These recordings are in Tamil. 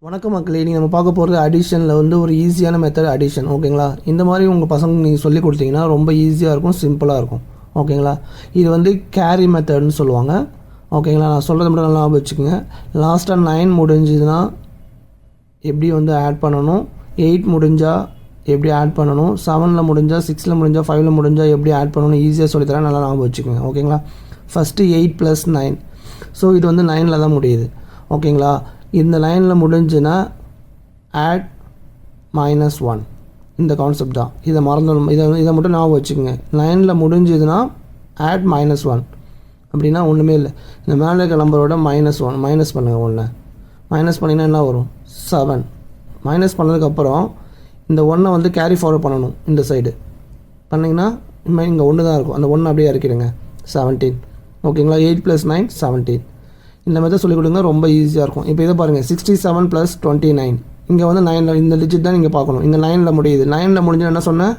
வணக்கம் மக்களே, நீங்கள் நம்ம பார்க்க போகிறது அடிஷனில் வந்து ஒரு ஈஸியான மெத்தட் அடிஷன். ஓகேங்களா? இந்த மாதிரி உங்கள் பசங்க நீங்கள் சொல்லி கொடுத்தீங்கன்னா ரொம்ப ஈஸியாக இருக்கும், சிம்பிளாக இருக்கும். ஓகேங்களா? இது வந்து கேரி மெத்தட்னு சொல்லுவாங்க. ஓகேங்களா? நான் சொல்கிறது மட்டும் நல்லா வச்சுக்கோங்க. லாஸ்ட்டாக 9 முடிஞ்சுதுன்னா எப்படி வந்து ஆட் பண்ணணும், 8 முடிஞ்சால் எப்படி ஆட் பண்ணணும், 7ல் முடிஞ்சால், 6ல் முடிஞ்சால், 5ல் முடிஞ்சால் எப்படி ஆட் பண்ணணும் ஈஸியாக சொல்லித்தரேன், நல்லா ஞாபகம் வச்சுக்கோங்க. ஓகேங்களா? ஃபஸ்ட்டு 8 + 9. ஸோ இது வந்து 9ல் தான் முடியுது. ஓகேங்களா? இந்த லைனில் முடிஞ்சுன்னா ஆட் -1 இந்த கான்செப்ட் தான். இதை மறந்துடும், இதை மட்டும் ஞாபகம் வச்சுக்கோங்க. லைனில் முடிஞ்சுதுன்னா ஆட் -1 அப்படின்னா ஒன்றுமே இல்லை. இந்த மேலே இருக்க நம்பரோட -1 மைனஸ் பண்ணுங்கள். மைனஸ் பண்ணிங்கன்னா என்ன வரும்? 7. மைனஸ் பண்ணதுக்கப்புறம் இந்த 1 வந்து கேரி ஃபார்வர்ட் பண்ணணும். இந்த சைடு பண்ணிங்கன்னா இங்கே 1 தான் இருக்கும். அந்த 1 அப்படியே இறக்கிடுங்க. 17. ஓகேங்களா? 8 + 9 17. இந்த மெத்தட் சொல்லிக் கொடுங்க, ரொம்ப ஈஸியாக இருக்கும். இப்போ இதை பாருங்கள், 67 + 29. இங்கே வந்து 9ல் இந்த டிஜிட் தான் நீங்கள் பார்க்கணும். இங்கே 9ல் முடியுது. 9ல் முடிஞ்சு என்ன சொன்னேன்?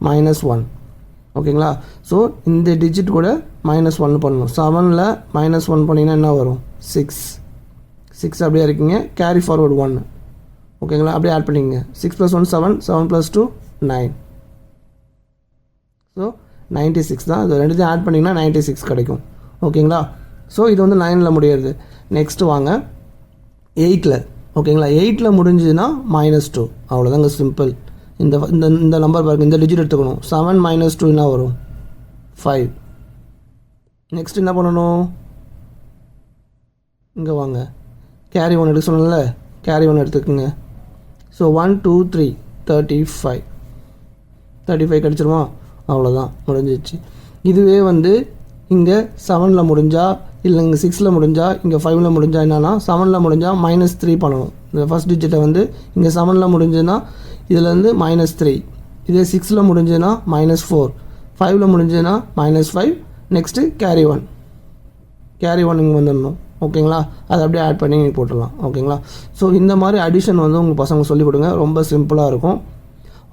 -1. ஓகேங்களா? ஸோ இந்த டிஜிட் கூட -1 பண்ணணும். 7ல் -1 பண்ணிங்கன்னா என்ன வரும்? 6 அப்படியே இருக்கீங்க. Carry forward 1. ஓகேங்களா? அப்படியே ஆட் பண்ணிக்கங்க. 6 + 1 7, 7 + 2 9. ஸோ 96 தான். இது ரெண்டுத்தையும் ஆட் பண்ணிங்கன்னா 96 கிடைக்கும். ஓகேங்களா? ஸோ இது வந்து 9ல் முடியாது. நெக்ஸ்ட்டு வாங்க 8ல். ஓகேங்களா? 8ல் முடிஞ்சுதுன்னா -2. அவ்வளோதாங்க, சிம்பிள். இந்த நம்பர் பாருங்கள், இந்த டிஜிட் எடுத்துக்கணும். 7 - 2 என்ன வரும்? 5. நெக்ஸ்ட் என்ன பண்ணணும்? இங்கே வாங்க, கேரி 1 எடுக்க சொன்னல, கேரி 1 எடுத்துக்கோங்க. ஸோ 1 2 3 35 கிடச்சிருமா? அவ்வளோதான், முடிஞ்சிச்சு. இதுவே வந்து இங்கே 7ல் முடிஞ்சால், இல்லை இங்கே 6ல் முடிஞ்சால், இங்கே 5ல் முடிஞ்சால் என்னென்னா, 7ல் முடிஞ்சால் -3 பண்ணணும். இந்த ஃபஸ்ட் டிஜிட்டை வந்து இங்கே 7ல் முடிஞ்சுன்னா இதுலேருந்து -3. இதே 6ல் முடிஞ்சுன்னா -4. 5ல் முடிஞ்சுன்னா -5. நெக்ஸ்ட்டு கேரி 1 இங்கே வந்துடணும். ஓகேங்களா? அதை அப்படியே ஆட் பண்ணி நீங்கள் போட்டுடலாம். ஓகேங்களா? ஸோ இந்த மாதிரி அடிஷன் வந்து உங்கள் பசங்க சொல்லிக் கொடுங்க, ரொம்ப சிம்பிளாக இருக்கும்.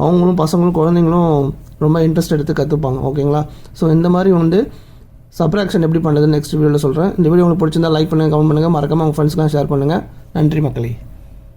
அவங்களும் பசங்களும் குழந்தைங்களும் ரொம்ப இன்ட்ரெஸ்ட் எடுத்து கற்றுப்பாங்க. ஓகேங்களா? ஸோ இந்த மாதிரி வந்து சப்ராக்ஷன் எப்படி பண்ணுறது நெக்ஸ்ட் வீடியோவில் சொல்கிறேன். இந்த வீடியோ உங்களுக்கு பிடிச்சிருந்தா லைக் பண்ணுங்கள், கமெண்ட் பண்ணுங்கள், மறக்காமல் உங்கள் ஃப்ரெண்ட்ஸ்க்கெலாம் ஷேர் பண்ணுங்கள். நன்றி மக்களே.